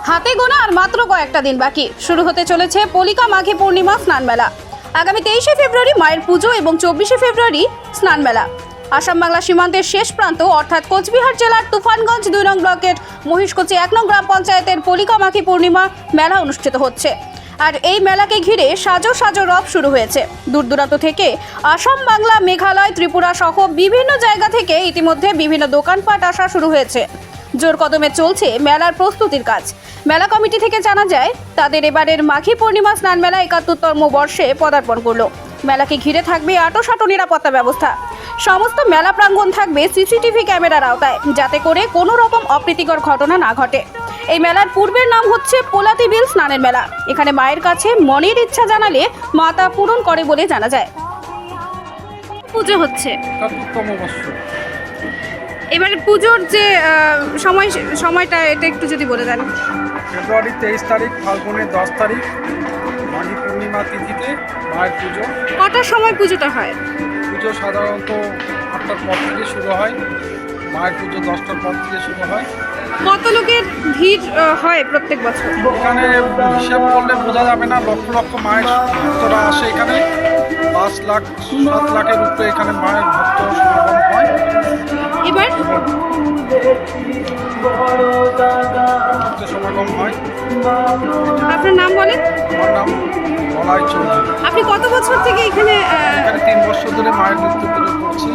হাতে গোনা আর মাত্র কয়েকটা দিন বাকি শুরু হতে চলেছে পলিকা মাঘী পূর্ণিমা স্নান মেলা। আগামী 23শে ফেব্রুয়ারি মায়ের পুজো এবং 24শে ফেব্রুয়ারি স্নান মেলা। আসাম বাংলা সীমান্তের শেষ প্রান্ত অর্থাৎ কোচবিহার জেলার তুফানগঞ্জ 2 নং ব্লকের মহিষকুচি 1 নং গ্রাম পঞ্চায়েতের পলিকা মাঘী পূর্ণিমা মেলা অনুষ্ঠিত হচ্ছে। আর এই মেলাকে ঘিরে সাজো সাজো রব শুরু হয়েছে। দূর দূরান্ত থেকে আসাম বাংলা মেঘালয় ত্রিপুরা সহ বিভিন্ন জায়গা থেকে ইতিমধ্যে বিভিন্ন দোকানপাট আসা শুরু হয়েছে। জোর কদমে চলছে মেলার প্রস্তুতির কাজ। মেলা কমিটি থেকে জানা যায় তাদের এবারের মাঘী পূর্ণিমা স্নান মেলা 71তম বর্ষে পদার্পণ করলো। মেলাকে ঘিরে থাকবে আঁটোসাঁটো নিরাপত্তা ব্যবস্থা। সমস্ত মেলা প্রাঙ্গণ থাকবে সিসিটিভি ক্যামেরার আওতায়, যাতে করে কোনো রকম অপ্রীতিকর ঘটনা না ঘটে। এই মেলার পূর্বের নাম হচ্ছে পোলাতি বিল স্নানের মেলা। এখানে মায়ের কাছে মনের ইচ্ছা জানালে মা তা পূরণ করে বলে জানা যায়। পুজো হচ্ছে এবারে পুজোর যে সময়টা এটা একটু যদি বলে দেন। ফেব্রুয়ারি 23 তারিখ, ফাল্গুনের 10 তারিখ মাঘী পূর্ণিমা তিথিতে মায়ের পুজো। কটার সময় পুজোটা হয়? পুজো সাধারণত 8টার পর থেকে শুরু হয়। মায়ের পুজো 10টার পর থেকে শুরু হয়। কত লোকের ভিড় হয় প্রত্যেক বছর? এখানে হিসাব করলে বোঝা যাবে না, লক্ষ লক্ষ মায়ের ভক্তরা আসে এখানে। 5 লাখ 7 লাখের উপরে এখানে মায়ের ভক্ত সমাগম হয়। এবার সমাগম হয়। আপনার নাম বলেন? আমার নাম বলাই চৌধুরী। আপনি কত বছর থেকে এখানে? 3 বছর ধরে মায়ের নৃত্য পুজো করছি।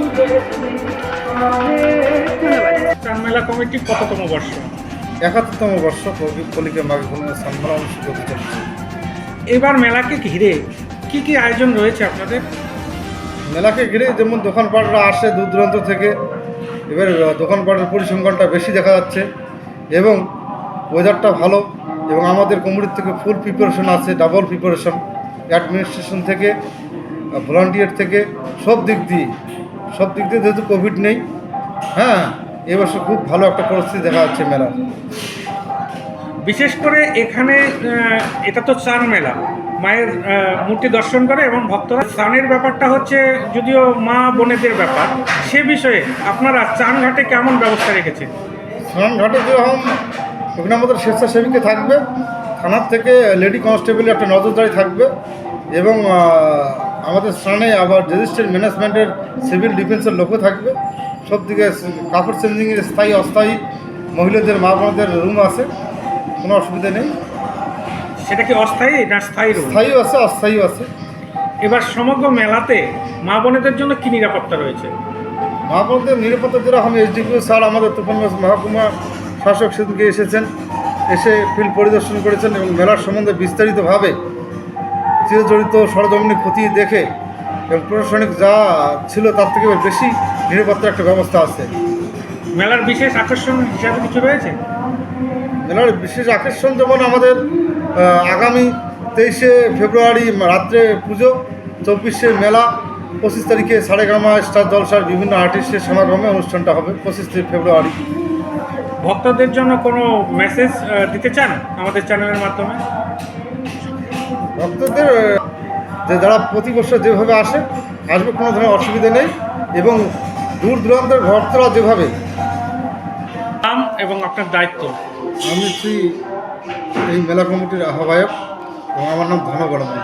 স্নান মেলা কমিটি কততম বর্ষ? 71তম বর্ষ পলিকা মাঘী পূর্ণিমা স্নান মেলা অনুষ্ঠিত হতে চলেছে। এবার মেলাকে ঘিরে কি কি আয়োজন রয়েছে আপনাদের? মেলাকে ঘিরে যেমন দোকানপাটরা আসে দূর দূরান্ত থেকে, এবার দোকানপাটের পরিসংখ্যানটা বেশি দেখা যাচ্ছে এবং ওয়েদারটা ভালো, এবং আমাদের কমিটির থেকে ফুল প্রিপারেশন আছে, ডাবল প্রিপারেশন, অ্যাডমিনিস্ট্রেশন থেকে, ভলান্টিয়ার থেকে, সব দিক দিয়ে যেহেতু কোভিড নেই, হ্যাঁ, এবছর খুব ভালো একটা পরিস্থিতি দেখা যাচ্ছে মেলার। বিশেষ করে এখানে এটা তো স্নান মেলা, মায়ের মূর্তি দর্শন করে এবং ভক্তরা স্নানের ব্যাপারটা হচ্ছে যদিও মা বোনেদের ব্যাপার, সে বিষয়ে আপনারা স্নানঘাটে কেমন ব্যবস্থা রেখেছেন? স্নানঘাটে যেরকম ওখানে আমাদের স্বেচ্ছাসেবীকে থাকবে, থানার থেকে লেডি কনস্টেবলের একটা নজরদারি থাকবে, এবং আমাদের স্নানে আবার রেজিস্ট্রেড ম্যানেজমেন্টের সিভিল ডিফেন্সের লোকও থাকবে। সব দিকে কাপড় চেঞ্জিংয়ের স্থায়ী অস্থায়ী মহিলাদের মা বোনদের রুম আছে, কোনো অসুবিধা নেই। সেটা কি অস্থায়ী না স্থায়ী রুম? স্থায়ীও আছে, অস্থায়ীও আছে। এবার সমগ্র মেলাতে মা বোনেদের জন্য কি নিরাপত্তা রয়েছে? মা বোনদের নিরাপত্তা যেরকম এসডিপিও স্যার আমাদের তুফানগঞ্জ মহকুমা শাসক সেদিকে এসেছেন, এসে ফিল্ড পরিদর্শন করেছেন এবং মেলার সম্বন্ধে বিস্তারিতভাবে চিরজড়িত সরজমিনে খতিয়ে দেখে এবং প্রশাসনিক যা ছিল তার থেকে বেশি নিরাপত্তার একটা ব্যবস্থা আছে। মেলার বিশেষ আকর্ষণ হিসাবে কিছু রয়েছে? মেলার বিশেষ আকর্ষণ যেমন আমাদের আগামী 23শে ফেব্রুয়ারি রাত্রে পুজো, 24শে মেলা, 25 তারিখে সারেগামা স্টার জলসার বিভিন্ন আর্টিস্টের সমাগমে অনুষ্ঠানটা হবে 25 ফেব্রুয়ারি। ভক্তদের জন্য কোনো মেসেজ দিতে চান আমাদের চ্যানেলের মাধ্যমে? ভক্তদের যে যারা প্রতি বছর যেভাবে আসবে কোনো ধরনের অসুবিধা নেই, এবং দূর দূরান্তের ভক্তরা যেভাবে। নাম এবং আপনার দায়িত্ব? আমি এই মেলা কমিটির আহ্বায়ক এবং আমার নাম ধন বর্মন।